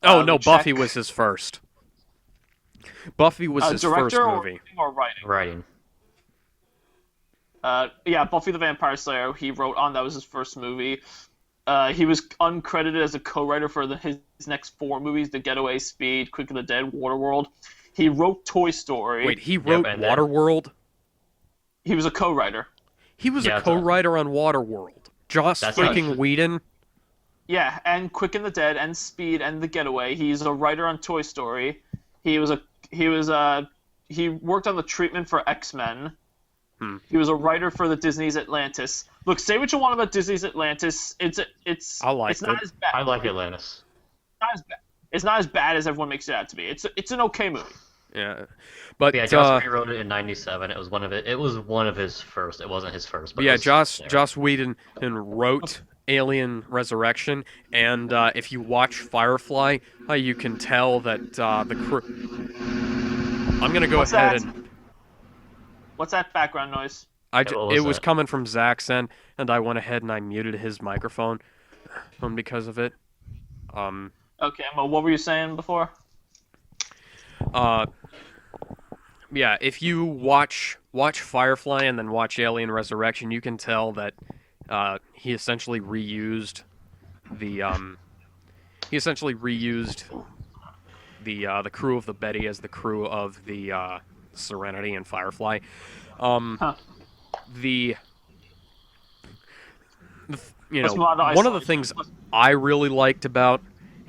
Oh no, Buffy check was his first. Buffy was his first director movie. or writing. Writing. Yeah, Buffy the Vampire Slayer. He wrote on that was his first movie. He was uncredited as a co-writer for his next four movies: The Getaway, Speed, Quick and the Dead, Waterworld. He wrote Toy Story. Wait, he Yep, wrote and then Waterworld? He was a co-writer. He was a yeah, co-writer on Waterworld. Joss that's freaking Whedon? Yeah, and Quick and the Dead, and Speed, and The Getaway. He's a writer on Toy Story. He was a he worked on the treatment for X-Men. He was a writer for the Disney's Atlantis. Look, say what you want about Disney's Atlantis. I liked it's not it. as bad. I like Atlantis. Not as bad. It's not as bad as everyone makes it out to be. It's an okay movie. Yeah. But Yeah, Joss rewrote it in '97. It was one of it. It was one of his first. It wasn't his first, but it yeah, was there. Joss Whedon wrote Alien Resurrection, and if you watch Firefly, you can tell that the crew. I'm gonna go What's ahead that? and What's that background noise? What it was was that? coming from Zach's end, and I went ahead and I muted his microphone, because of it. Okay, well, what were you saying before? Uh, yeah, if you watch Firefly and then watch Alien Resurrection, you can tell that he essentially reused the the crew of the Betty as the crew of the Serenity and Firefly. Huh. The, Let's move on to one of the Isolation. things I really liked about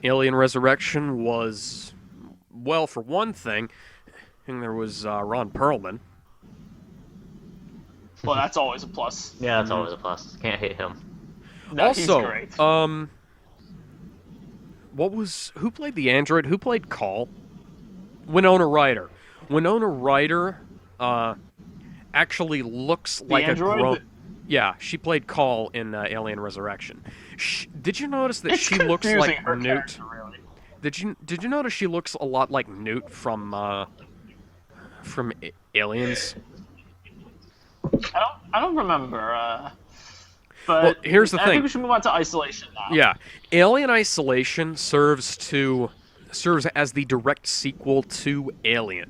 Alien Resurrection was, well, for one thing, and there was Ron Perlman. Well, that's always a plus. Yeah, that's always a plus. Can't hate him. No, he's Also, great. who played the android? Who played Call? Winona Ryder. Winona Ryder actually looks like a android? grown. Yeah, she played Call in Alien Resurrection. Did you notice that It's she looks confusing, like her Newt? character, really. Did you notice she looks a lot like Newt from Aliens? I don't remember. But Well, here's the I thing. think we should move on to Isolation now. Yeah, Alien Isolation serves as the direct sequel to Alien.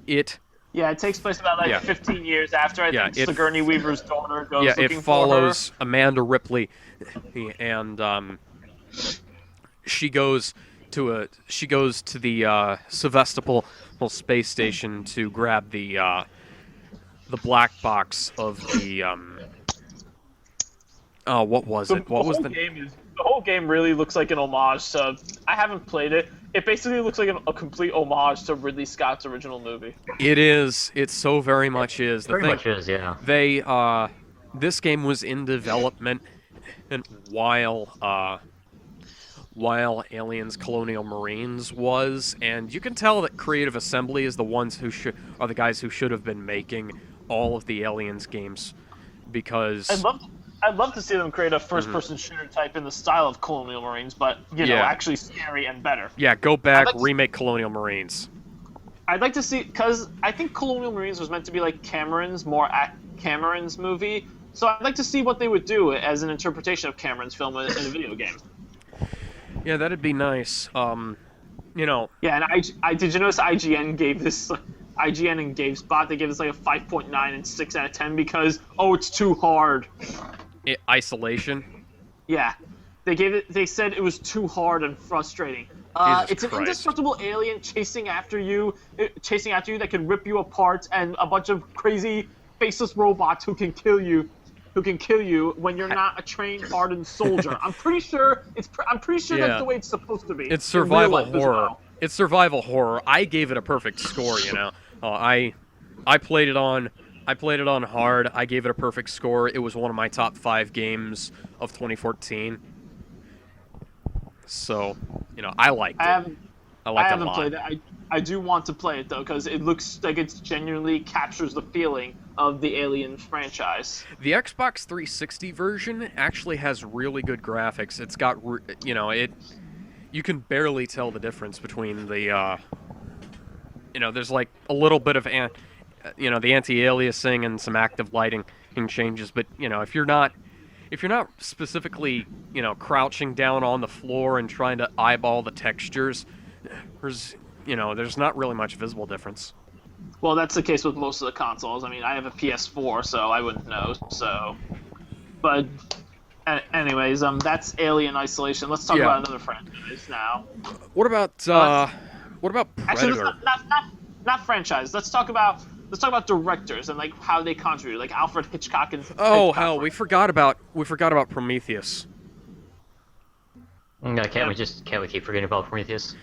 It Yeah, it takes place about Yeah. 15 years after I Yeah, think it- Sigourney Weaver's daughter goes yeah, it looking follows Amanda Ripley, and she goes to the Sevastopol space station to grab the black box of the oh, what was for her. it? What was the The whole game really looks like an homage to. I haven't played it. It basically looks like a complete homage to Ridley Scott's original movie. It is. It so very much is. The Pretty thing much is, yeah. they this game was in development, and while Aliens Colonial Marines was, and you can tell that Creative Assembly is the ones who are the guys who should have been making all of the Aliens games, because I'd love to see them create a first-person shooter type in the style of Colonial Marines, but Yeah. actually scary and better. yeah, go back, I'd like to- remake Colonial Marines. I'd like to see, because I think Colonial Marines was meant to be like Cameron's movie, so I'd like to see what they would do as an interpretation of Cameron's film in a video game. Yeah, that'd be nice. Yeah, and I did you notice IGN gave this IGN and GameSpot they gave this like a 5.9 and 6 out of 10 because it's too hard. Isolation. Yeah, they said it was too hard and frustrating. Jesus It's an Christ. indestructible alien chasing after you that can rip you apart, and a bunch of crazy faceless robots who can kill you when you're not a trained, hardened soldier. I'm pretty sure Yeah. that's the way it's supposed to be. It's in real survival life as horror. well. It's survival horror. I gave it a perfect score. I played it on hard. I gave it a perfect score. It was one of my top 5 games of 2014. So, I liked it. I liked it a haven't lot. played it. I do want to play it though because it looks like it genuinely captures the feeling of the Alien franchise. The Xbox 360 version actually has really good graphics. It's got, you can barely tell the difference between the, there's like a little bit of, the anti-aliasing and some active lighting changes. But, if you're not not specifically, crouching down on the floor and trying to eyeball the textures, there's not really much visible difference. Well, that's the case with most of the consoles. I mean, I have a PS4, so I wouldn't know. So, but anyways, that's Alien Isolation. Let's talk Yeah. about another franchise now. What about Actually, Predator? not franchise. Let's talk about directors and like how they contribute, like Alfred Hitchcock and Oh Hitchcock. hell, we forgot about Prometheus. No, can't we keep forgetting about Prometheus?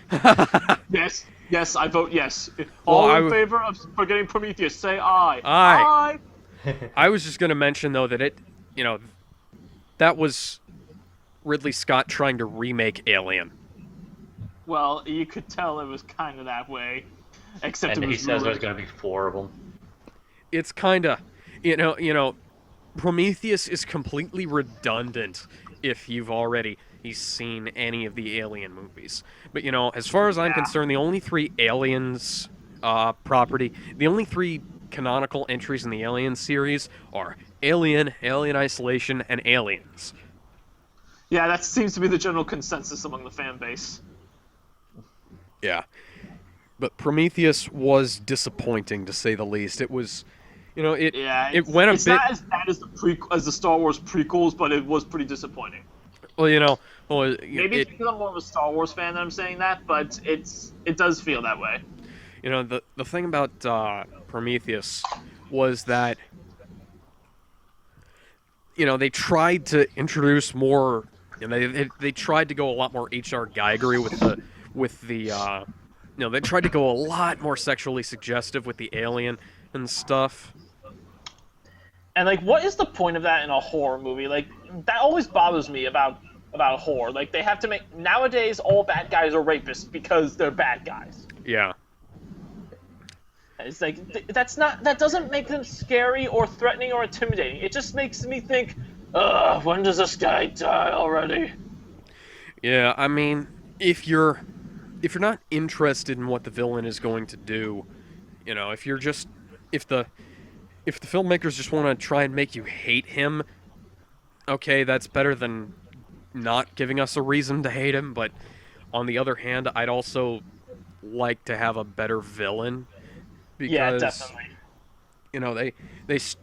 Yes, I vote yes. Well, All in favor of forgetting Prometheus, say aye. Aye. I was just gonna mention though that that was Ridley Scott trying to remake Alien. Well, you could tell it was kind of that way, except And it he was says ruined. there's going to be 4 of them. It's kind of, Prometheus is completely redundant if you've already seen any of the Alien movies. But as far as I'm concerned, the only 3 Aliens property, the only 3 canonical entries in the Alien series are Alien, Alien Isolation, and Aliens. Yeah, that seems to be the general consensus among the fan base. Yeah. But Prometheus was disappointing, to say the least. It was, it went a it's bit. not as bad as the Star Wars prequels, but it was pretty disappointing. Well, Maybe it's because I'm more of a Star Wars fan that I'm saying that, but it does feel that way. The thing about Prometheus was that they tried to introduce more. They tried to go a lot more H.R. Geigery with the they tried to go a lot more sexually suggestive with the alien and stuff. And like, what is the point of that in a horror movie? Like, that always bothers me about horror. Like, they have to make nowadays all bad guys are rapists because they're bad guys. Yeah. It's like that doesn't make them scary or threatening or intimidating. It just makes me think, ugh, when does this guy die already? Yeah, I mean, if you're not interested in what the villain is going to do, if the filmmakers just want to try and make you hate him, okay, that's better than not giving us a reason to hate him. But on the other hand, I'd also like to have a better villain because Yeah, definitely.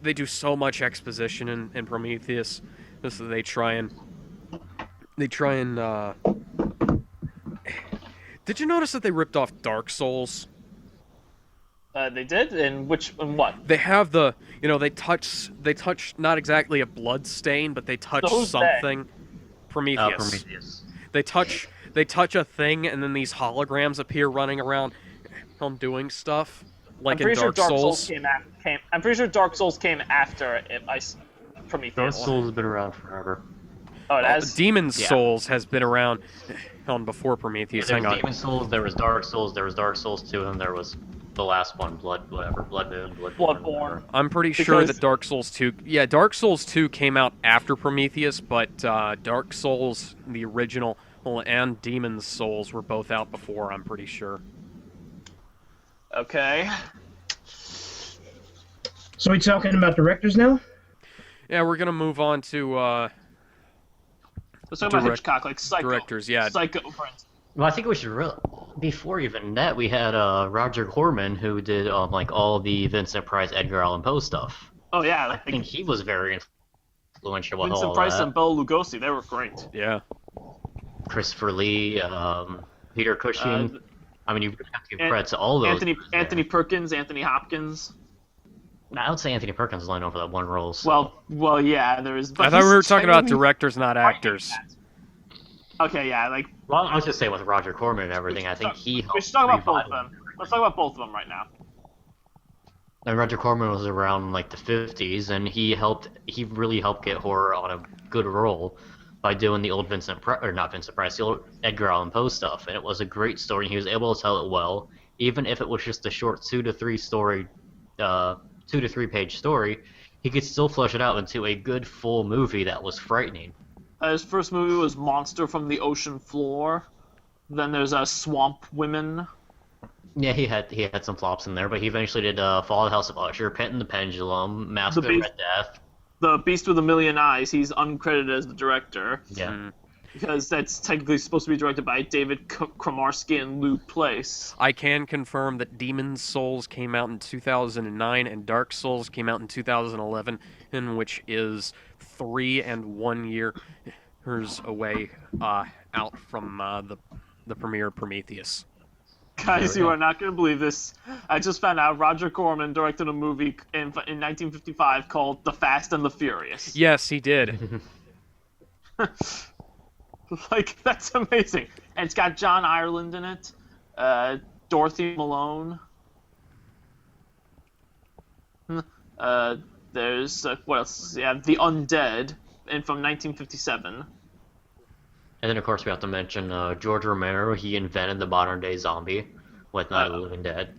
they do so much exposition in Prometheus. So they try and Did you notice that they ripped off Dark Souls? They did? In what? They have they touch not exactly a blood stain, but they touch So who's something. Prometheus. Prometheus. They touch a thing, and then these holograms appear running around, doing stuff like I'm pretty in sure Dark Souls. I'm pretty sure Dark Souls came after Prometheus. Dark Souls has been around forever. Oh, it has? Demon's Yeah. Souls has been around before Prometheus. There Hang was on. Demon Souls, there was Dark Souls, there was Dark Souls 2, and there was the last one, Blood Moon, Bloodborne. Bloodborne. I'm pretty sure Because- that Dark Souls 2... Yeah, Dark Souls 2 came out after Prometheus, but Dark Souls, the original, and Demon's Souls were both out before, I'm pretty sure. Okay. So we talking about directors now? Yeah, we're going to move on to Let's talk about Direct- Hitchcock, like Psycho. directors, yeah. Psycho, for instance. Well, I think we should before even that, we had Roger Corman, who did like all the Vincent Price, Edgar Allan Poe stuff. Oh, yeah. I Like, think he was very influential with Vincent all Price that. and Bela Lugosi, they were great. Yeah. Christopher Lee, Peter Cushing. I mean, you have to give An- credit to all those. Anthony Perkins, Anthony Hopkins. I would say Anthony Perkins is lined up for that one role. So. Well, yeah, there is. But I thought we were he's talking about genuinely directors, not fighting actors. that. Okay, yeah, like Well, I was just saying with Roger Corman and everything, I think he helped we should talk about both of revive- them. Let's talk about both of them right now. And Roger Corman was around in, like the 50s, and he really helped get horror on a good roll by doing the old not Vincent Price, the old Edgar Allan Poe stuff, and it was a great story. And he was able to tell it well, even if it was just a short 2 to 3 page story. He could still flesh it out into a good full movie that was frightening. His first movie was Monster from the Ocean Floor. Then there's Swamp Women. Yeah, he had some flops in there, but he eventually did Fall of the House of Usher, Pit and the Pendulum, Mask of The Red Death. the Beast with a Million Eyes, he's uncredited as the director. Yeah. Because that's technically supposed to be directed by David Kramarski and Lou Place. I can confirm that Demon's Souls came out in 2009 and Dark Souls came out in 2011, in which is 3 and 1 years away out from the premiere of Prometheus. Guys, you are not going to believe this. I just found out Roger Corman directed a movie in 1955 called The Fast and the Furious. Yes, he did. Like, that's amazing. And it's got John Ireland in it, Dorothy Malone. There's, what else? Yeah, The Undead, and from 1957. And then, of course, we have to mention George Romero. He invented the modern-day zombie with Night of the Living Dead.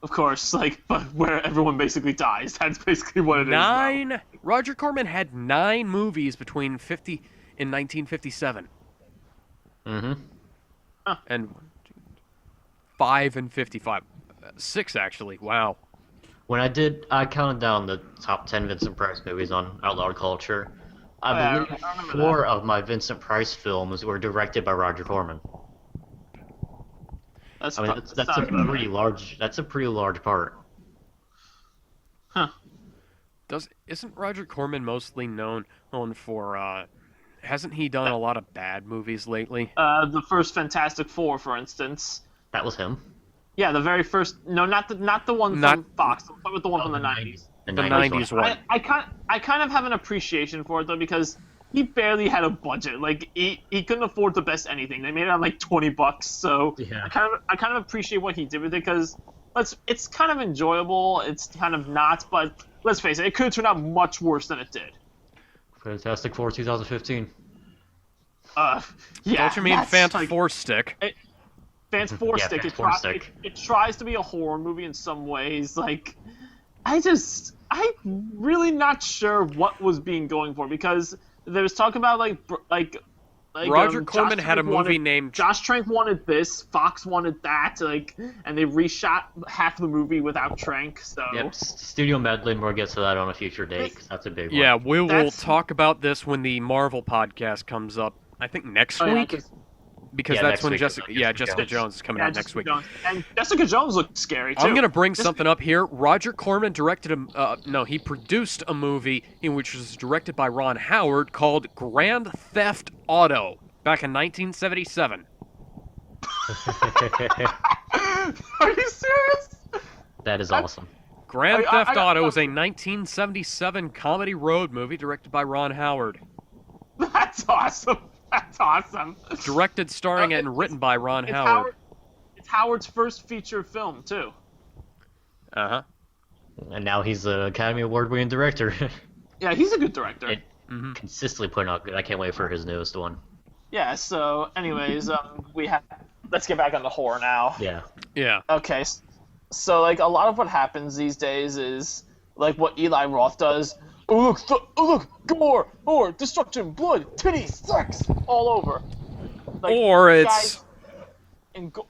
Of course, like, but where everyone basically dies. That's basically what it is. Roger Corman had 9 movies between 50 and 1957. Mm-hmm. And 5 and 55. 6, actually. Wow. When I counted down the top 10 Vincent Price movies on OutLoud Culture. I believe I remember 4 of my Vincent Price films were directed by Roger Corman. That's a pretty large. That's a pretty large part. Huh. Isn't Roger Corman mostly known for hasn't he done a lot of bad movies lately? The first Fantastic Four, for instance. That was him. Yeah, the very first. No, not the one from Fox. I'm talking about the one from the 90s. The 90s one. I kind of have an appreciation for it though, because he barely had a budget. Like he couldn't afford to best anything. They made it on like $20, so Yeah. I kind of appreciate what he did with it, because it's kind of enjoyable. It's kind of not, but let's face it could turn out much worse than it did. Fantastic Four 2015. Yeah. Don't you mean that's, Phant like, Four Stick? Fans Four Yeah, Stick. Fans Four Stick. It tries to be a horror movie in some ways. Like, I'm really not sure what was being going for, because there was talk about like Roger Corman Josh had a Trank movie named Josh Trank wanted this, Fox wanted that, like, and they reshot half the movie without Trank. So Yep. Studio Medley. We'll get to that on a future date, 'cause that's a big one. Yeah, we will That's- talk about this when the Marvel podcast comes up. I think next week, because Yeah, that's next when week, Jessica Jones is coming out next week. And Jessica Jones looks scary too. I'm gonna bring something up here. Roger Corman he produced a movie in which was directed by Ron Howard called Grand Theft Auto back in 1977. Are you serious? That is awesome. Grand I Theft got Auto is a 1977 comedy road movie directed by Ron Howard. That's awesome. That's awesome. Directed, starring, and written by Ron Howard. It's Howard's first feature film too. Uh-huh. And now he's an Academy Award-winning director. Yeah, he's a good director. Consistently putting out good. I can't wait for his newest one. Yeah. So, anyways, let's get back on the horror now. Yeah. Yeah. Okay. So, like, a lot of what happens these days is like what Eli Roth does. Oh look, gore, destruction, blood, titties, sex, all over. Like, Or it's... guys,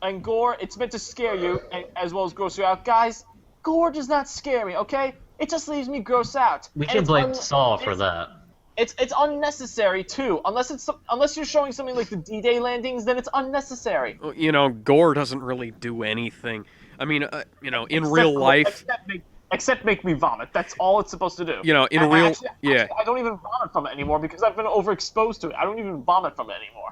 and gore, it's meant to scare you as well as gross you out. Guys, gore does not scare me, okay? It just leaves me gross out. We And can it's blame Saw for that. It's unnecessary too. Unless you're showing something like the D-Day landings, then it's unnecessary. You know, gore doesn't really do anything. I mean, in real life... Except make me vomit. That's all it's supposed to do. You know, in And real... actually, I don't even vomit from it anymore because I've been overexposed to it. I don't even vomit from it anymore.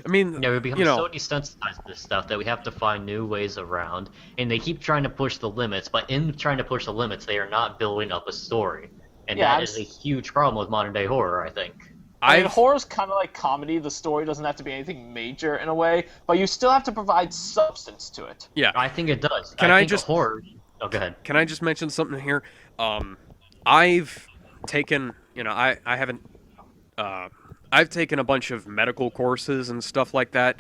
I mean, Yeah, we become so desensitized to this stuff that we have to find new ways around, and they keep trying to push the limits, but in trying to push the limits, they are not building up a story. And Yeah, that is a huge problem with modern-day horror, I think. I mean, horror's kind of like comedy. The story doesn't have to be anything major in a way, but you still have to provide substance to it. Yeah. I think it does. Can I think just- horror... Oh, go ahead. Can I just mention something here? I've taken, I haven't, I've taken a bunch of medical courses and stuff like that,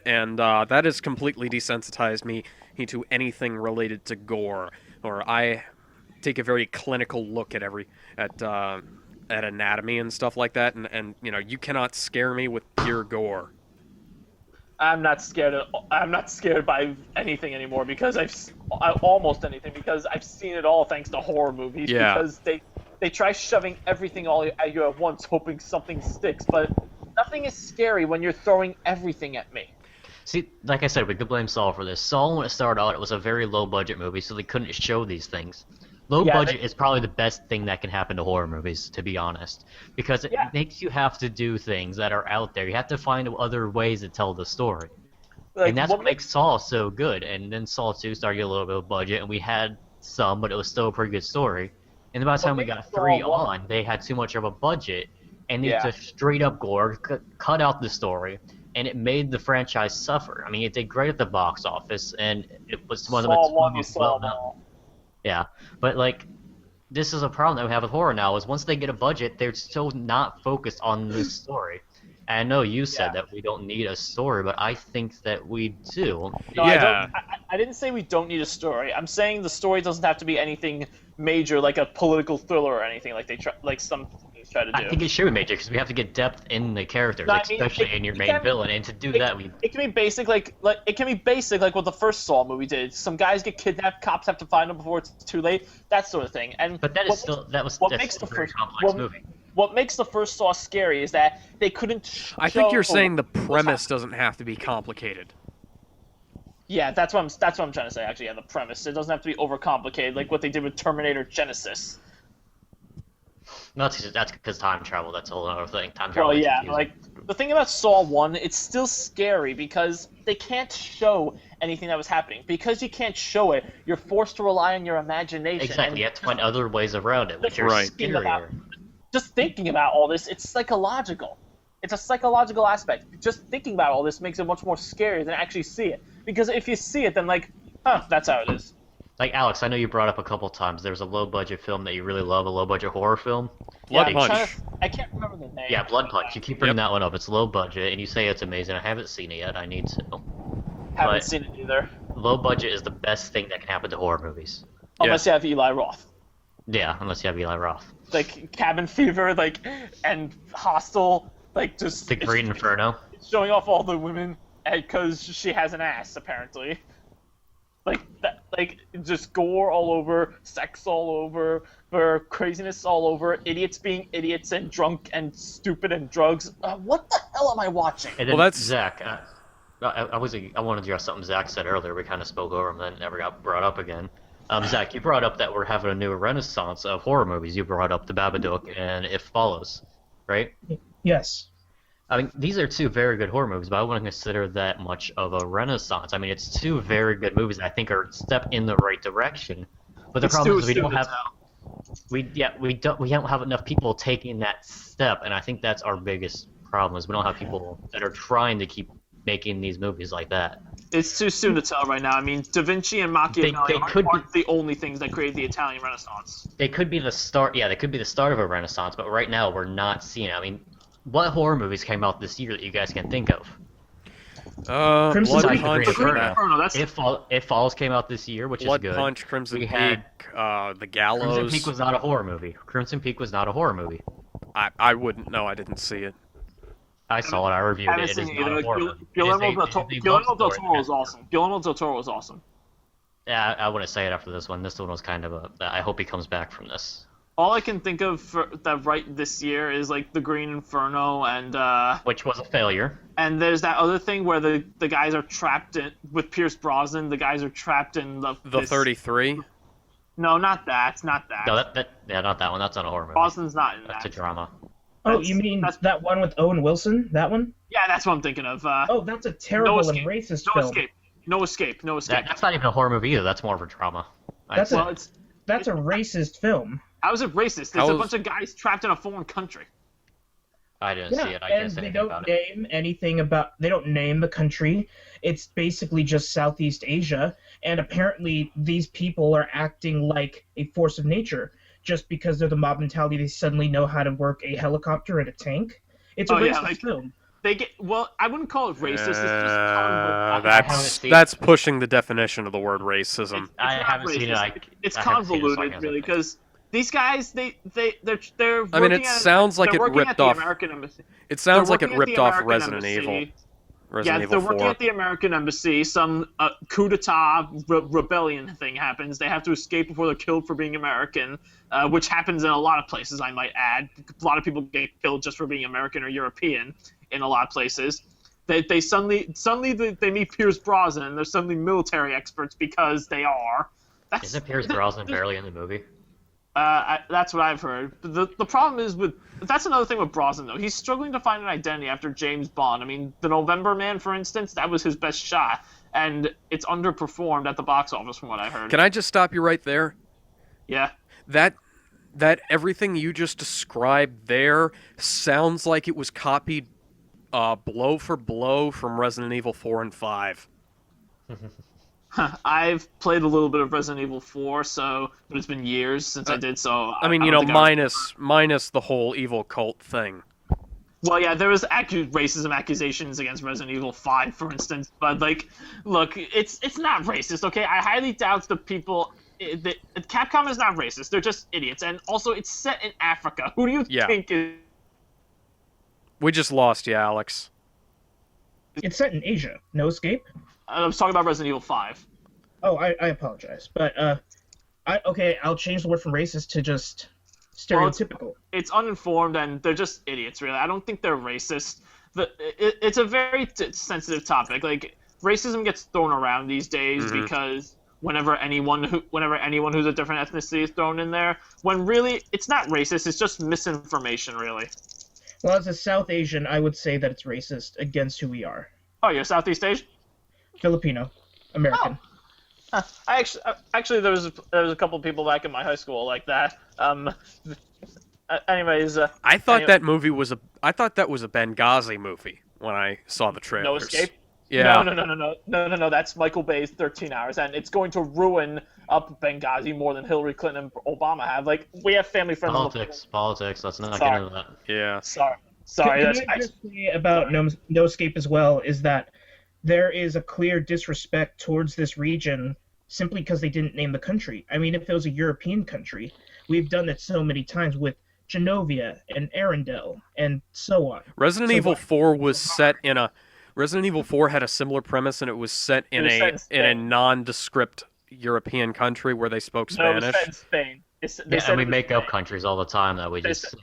and that has completely desensitized me to anything related to gore. Or I take a very clinical look at at anatomy and stuff like that, and you cannot scare me with pure gore. I'm not scared by anything anymore because almost anything because I've seen it all thanks to horror movies. Yeah. Because they try shoving everything all at you at once, hoping something sticks. But nothing is scary when you're throwing everything at me. See, like I said, we could blame Saw for this. Saw, when it started out, it was a very low-budget movie, so they couldn't show these things. Low budget is probably the best thing that can happen to horror movies, to be honest, because it makes you have to do things that are out there. You have to find other ways to tell the story. Like, And that's what makes Saw so good. And then Saw 2 started getting a little bit of budget, and we had some, but it was still a pretty good story. And by the time we got 3 on, they had too much of a budget, and they just straight up gore, cut out the story, and it made the franchise suffer. I mean, it did great at the box office, and it was one of the most well-known. Yeah, but like, this is a problem that we have with horror now, is once they get a budget, they're still not focused on this story. And I know you said that we don't need a story, but I think that we do. No, I didn't say we don't need a story. I'm saying the story doesn't have to be anything major, like a political thriller or anything like some things try to do. I think it should be major, because we have to get depth in the characters, No, especially in your main villain, and to do that, it can be basic, like it can be basic, like what the first Saw movie did. Some guys get kidnapped, cops have to find them before it's too late, that sort of thing. But that is still that's a very complex movie. What makes the first Saw scary is that they couldn't. I think you're saying the premise doesn't have to be complicated. Yeah, that's what I'm trying to say. Actually, the premise. It doesn't have to be overcomplicated, like what they did with Terminator Genesis. No, that's because time travel. That's a whole other thing. Time travel. Well, yeah, like the thing about Saw 1, it's still scary because they can't show anything that was happening. Because you can't show it, you're forced to rely on your imagination. Exactly, you have to find other ways around it, which are scarier. Just thinking about all this, it's psychological. It's a psychological aspect. Just thinking about all this makes it much more scary than actually see it. Because if you see it, then that's how it is. Like, Alex, I know you brought up a couple times, there's a low-budget film that you really love, a low-budget horror film. Blood Punch. I can't remember the name. Yeah, Blood Punch. You keep bringing that one up. It's low-budget, and you say it's amazing. I haven't seen it yet. I need to. Haven't seen it either. Low-budget is the best thing that can happen to horror movies. Unless you have Eli Roth. Yeah, unless you have Eli Roth. Like, Cabin Fever, and Hostel, just... The Green Inferno. Showing off all the women, because she has an ass, apparently. Just gore all over, sex all over, craziness all over, idiots being idiots and drunk and stupid and drugs. What the hell am I watching? And then, that's Zach. I wanted to address something Zach said earlier. We kind of spoke over him, and then never got brought up again. Zach, you brought up that we're having a new renaissance of horror movies. You brought up The Babadook and It Follows, right? Yes. I mean, these are 2 very good horror movies, but I wouldn't consider that much of a renaissance. I mean, it's 2 very good movies that I think are a step in the right direction. But the problem is we don't have enough people taking that step, and I think that's our biggest problem. Is we don't have people that are trying to keep making these movies like that. It's too soon to tell right now. I mean, Da Vinci and Machiavelli aren't the only things that created the Italian Renaissance. They could be the start. Yeah, they could be the start of a renaissance, but right now we're not seeing it. I mean, what horror movies came out this year that you guys can think of? Blood Punch. It Falls came out this year, which is good. Blood Punch, Crimson Peak, The Gallows. Crimson Peak was not a horror movie. I wouldn't know. I didn't see it. I saw it. I reviewed it. It is not a horror movie. Guillermo del Toro was awesome. Guillermo del Toro was awesome. Yeah, I wouldn't say it after this one. This one was kind of I hope he comes back from this. All I can think of right this year is The Green Inferno and which was a failure. And there's that other thing where the guys are trapped with Pierce Brosnan. The guys are trapped in the 33. No, not that. Not that. No, not that one. That's not a horror movie. Brosnan's not in that. That's a drama. Oh, you mean that one with Owen Wilson? That one? Yeah, that's what I'm thinking of. That's a terrible and racist film. No Escape. That's not even a horror movie either. That's more of a drama. That's a racist film. How is it racist? There's a bunch of guys trapped in a foreign country. I didn't see it. I can't say anything about it. They don't name the country. It's basically just Southeast Asia, and apparently these people are acting like a force of nature. Just because they're the mob mentality, they suddenly know how to work a helicopter and a tank. It's a racist film. I wouldn't call it racist. It's just that's pushing the definition of the word racism. I haven't seen it. It's convoluted, really, because these guys, they're. I mean, it sounds like it ripped off. American Embassy. It sounds like it ripped off Resident Evil. Resident Yeah, Evil they're working 4. at the American embassy. Some coup d'etat rebellion thing happens. They have to escape before they're killed for being American, which happens in a lot of places, I might add. A lot of people get killed just for being American or European in a lot of places. They suddenly they meet Pierce Brosnan. They're suddenly military experts because they are. Isn't Pierce Brosnan barely in the movie? That's what I've heard. But the problem is that's another thing with Brosnan though. He's struggling to find an identity after James Bond. I mean, The November Man, for instance, that was his best shot, and it's underperformed at the box office from what I heard. Can I just stop you right there? Yeah. That everything you just described there sounds like it was copied blow for blow from Resident Evil 4 and 5. I've played a little bit of Resident Evil 4, but it's been years since I did, so I mean, minus the whole evil cult thing. Well, yeah, there was racism accusations against Resident Evil 5, for instance, but, look, it's not racist, okay? I highly doubt the people... Capcom is not racist, they're just idiots, and also, it's set in Africa. Who do you think is... We just lost you, Alex. It's set in Asia. No Escape? I was talking about Resident Evil 5. Oh, I apologize. But, I'll change the word from racist to just stereotypical. Well, it's uninformed, and they're just idiots, really. I don't think they're racist. It's a very sensitive topic. Like, racism gets thrown around these days because whenever anyone who's a different ethnicity is thrown in there, when really, it's not racist, it's just misinformation, really. Well, as a South Asian, I would say that it's racist against who we are. Oh, you're Southeast Asian? Filipino. American. Oh. Actually, there was a couple of people back in my high school like that. Anyways, I thought that was a Benghazi movie when I saw the trailers. No Escape? Yeah. No. That's Michael Bay's 13 Hours, and it's going to ruin up Benghazi more than Hillary Clinton and Obama have. Like, we have family friends. Politics. Let's not get into that. Yeah. Sorry. Can I just say about No Escape as well is that there is a clear disrespect towards this region simply because they didn't name the country. I mean, if it was a European country, we've done it so many times with Genovia and Arendelle and so on. Resident Evil 4 was set in a... Resident Evil 4 had a similar premise, and it was set in a nondescript European country where they spoke Spanish. No, it was set in Spain. And we make up countries all the time that we just...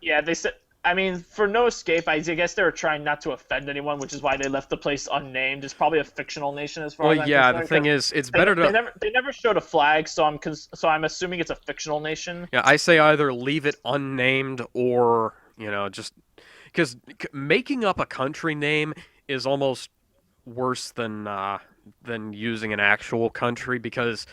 Yeah, they said... I mean, for No Escape, I guess they were trying not to offend anyone, which is why they left the place unnamed. It's probably a fictional nation as far as I'm concerned. The thing is, it's better to... They never showed a flag, so I'm assuming it's a fictional nation. Yeah, I say either leave it unnamed or, just... Because making up a country name is almost worse than using an actual country, because...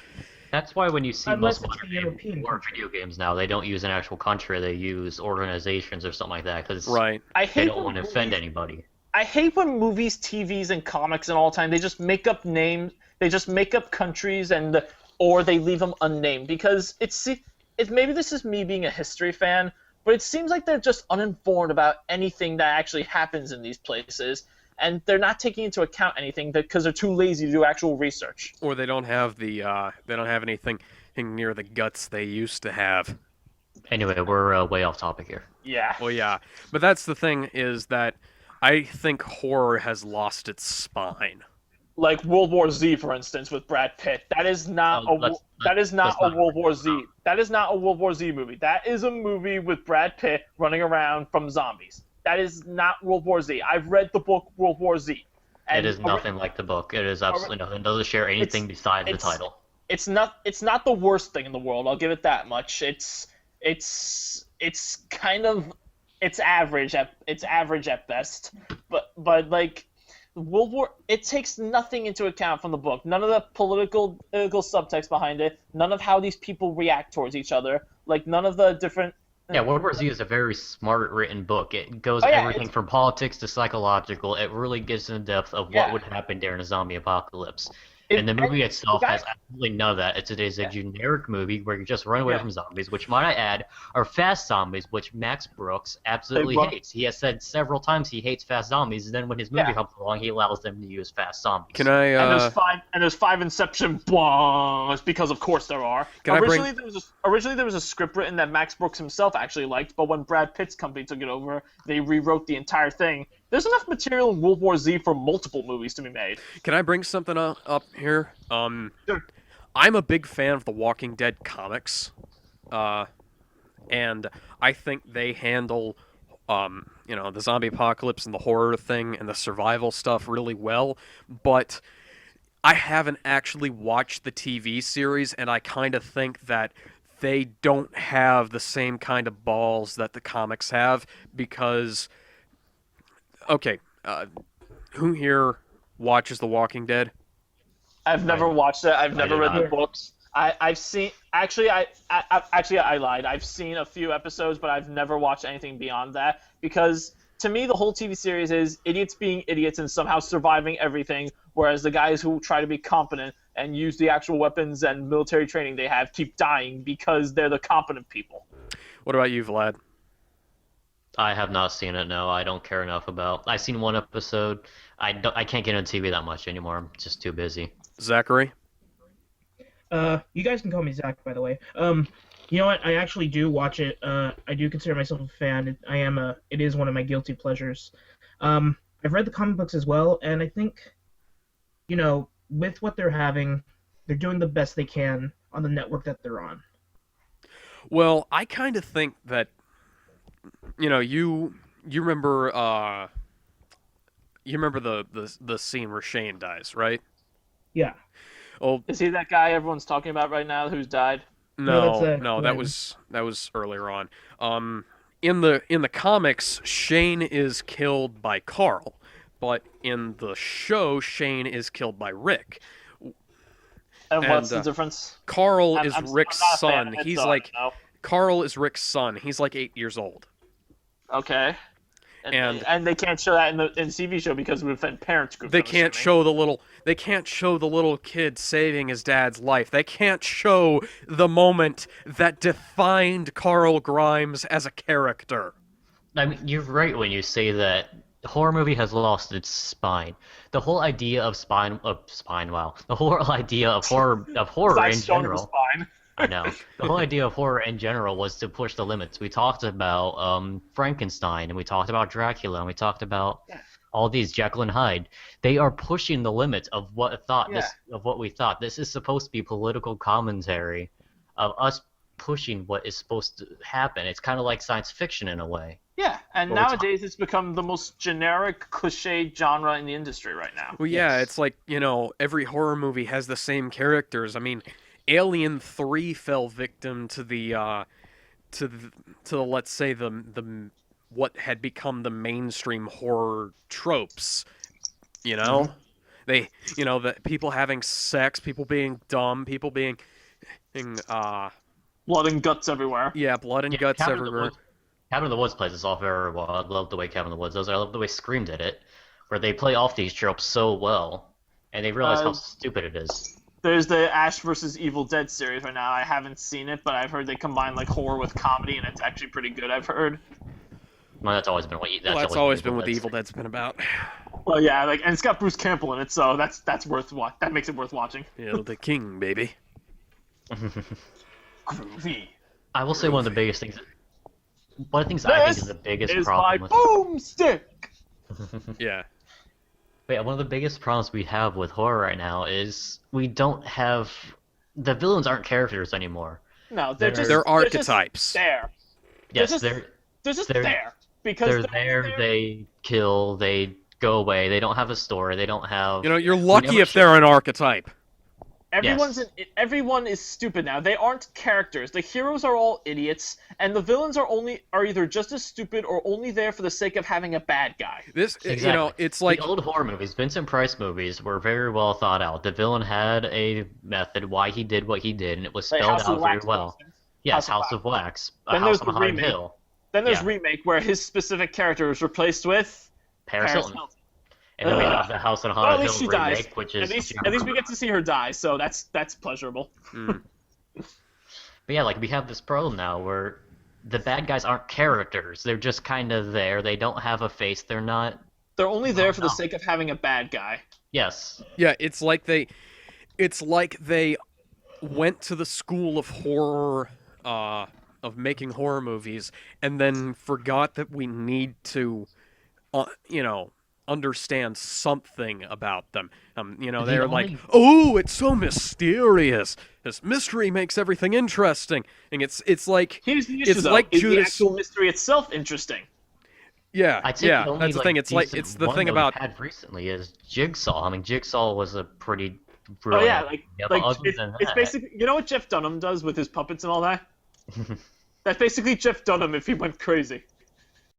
That's why when you see Unless most it's a European video games now, they don't use an actual country, they use organizations or something like that, because right. They don't want to offend anybody. I hate when movies, TVs, and comics and all the time, they just make up names, they just make up countries, or they leave them unnamed, because maybe this is me being a history fan, but it seems like they're just uninformed about anything that actually happens in these places. And they're not taking into account anything because they're too lazy to do actual research. Or they don't have anything near the guts they used to have. Anyway, we're way off topic here. Yeah. Well, yeah. But that's the thing, is that I think horror has lost its spine. Like World War Z, for instance, with Brad Pitt. That is not a World War Z. That is not a World War Z movie. That is a movie with Brad Pitt running around from zombies. That is not World War Z. I've read the book World War Z. It is nothing like the book. It is absolutely nothing. It doesn't share anything besides the title. It's not the worst thing in the world. I'll give it that much. It's average at best. But like World War, it takes nothing into account from the book. None of the political subtext behind it. None of how these people react towards each other. Like none of the different. Yeah, World War Z is a very smart written book. It goes everything from politics to psychological. It really gets in depth of what would happen during a zombie apocalypse. And the movie itself has absolutely none of that. It is a generic movie where you just run away from zombies, which, might I add, are fast zombies, which Max Brooks absolutely hates. He has said several times he hates fast zombies, and then when his movie comes along, he allows them to use fast zombies. Can I? And there's five Inception bongs because of course there are. Originally there was a script written that Max Brooks himself actually liked, but when Brad Pitt's company took it over, they rewrote the entire thing. There's enough material in World War Z for multiple movies to be made. Can I bring something up here? Sure. I'm a big fan of the Walking Dead comics, and I think they handle, the zombie apocalypse and the horror thing and the survival stuff really well. But I haven't actually watched the TV series, and I kind of think that they don't have the same kind of balls that the comics have because, okay, who here watches The Walking Dead? I've never watched it. I've never did read the not. books. I've seen I lied. I've seen a few episodes, but I've never watched anything beyond that because to me the whole TV series is idiots being idiots and somehow surviving everything, whereas the guys who try to be competent and use the actual weapons and military training they have keep dying because they're the competent people. What about you, Vlad? I have not seen it. No, I don't care enough about. I've seen one episode. I can't get into TV that much anymore. I'm just too busy. Zachary? You guys can call me Zach, by the way. You know what? I actually do watch it. I do consider myself a fan. It is one of my guilty pleasures. I've read the comic books as well, and I think, with what they're having, they're doing the best they can on the network that they're on. Well, I kind of think that, you remember the scene where Shane dies, right? Yeah. Oh Is he that guy everyone's talking about right now who's died? No, that's, no, Glenn. that was earlier on. In the comics, Shane is killed by Carl, but in the show, Shane is killed by Rick. And what's And, the difference? Carl I'm- is I'm- I'm Rick's not a fan son. of it, He's so I like don't know. Carl is Rick's son. He's like 8 years old. Okay. And- And they can't show that in the TV show because it would offend parents groups. They I'm can't assuming. show the little kid saving his dad's life. They can't show the moment that defined Carl Grimes as a character. I mean, you're right when you say that the horror movie has lost its spine. The whole idea of wow. The whole idea of horror in Side's showing the general. spine. I know. The whole idea of horror in general was to push the limits. We talked about Frankenstein, and we talked about Dracula, and we talked about all these Jekyll and Hyde. They are pushing the limits of what we thought. This is supposed to be political commentary of us pushing what is supposed to happen. It's kind of like science fiction in a way. Yeah, and Well, nowadays it's become the most generic, cliched genre in the industry right now. Well, yeah, Yes. it's like, every horror movie has the same characters. I mean, Alien 3 fell victim to the let's say the what had become the mainstream horror tropes, They, the people having sex, people being dumb, people being Blood and guts everywhere. yeah, blood and Yeah, guts Cabin in the everywhere. Woods- Cabin in the Woods plays this off very well. I love the way Cabin in the Woods does it. I love the way Scream did it, where they play off these tropes so well, and they realize how stupid it is. There's the Ash vs. Evil Dead series right now. I haven't seen it, but I've heard they combine like horror with comedy, and it's actually pretty good. I've heard. Well, that's always been what. That's always been what the Evil Dead's been about. Well, yeah, and it's got Bruce Campbell in it, so that's worth that makes it worth watching. The king, baby. Groovy. I will say one of the biggest things. One of the things I think is the biggest is problem my with. boomstick. Yeah. But yeah, one of the biggest problems we have with horror right now is we don't have. The villains aren't characters anymore. No, They're They're archetypes. Just there. Yes, just- they're They're just They're- there because they're there. They kill. They go away. They don't have a story. They don't have. You're lucky never if they're an archetype. Everyone is stupid now. They aren't characters. The heroes are all idiots, and the villains are either just as stupid or only there for the sake of having a bad guy. This, Exactly. it's like the old horror movies, Vincent Price movies, were very well thought out. The villain had a method why he did what he did, and it was Like spelled House of out very Wax, well. for instance. Yes, House of House of Wax. A Then House there's on the a Haunted remake. Hill. Then there's Yeah. Remake, where his specific character is replaced with Paris Paris Hilton. Hilton. And then we have the House on Well, at Haunted least Hill she remake, dies. which is At least we get to see her die, so that's pleasurable. mm, But yeah, like we have this problem now where the bad guys aren't characters. They're just kind of there. They don't have a face. They're not. They're only there for the no. sake of having a bad guy. Yes. yeah, it's like they went to the school of horror, of making horror movies, and then forgot that we need to you know, understand something about them. You know, The they're like, only oh, it's so mysterious. This mystery makes everything interesting, and it's like Here's the issue, it's though. like Is the Judas. actual mystery itself interesting? Yeah, I'd say yeah, the only that's the thing. It's like decent it's the one thing that about we've had recently is Jigsaw. I mean, Jigsaw was a pretty Oh brilliant yeah, idea, but other than it's that, basically, you know what Jeff Dunham does with his puppets and all that. That's basically Jeff Dunham if he went crazy.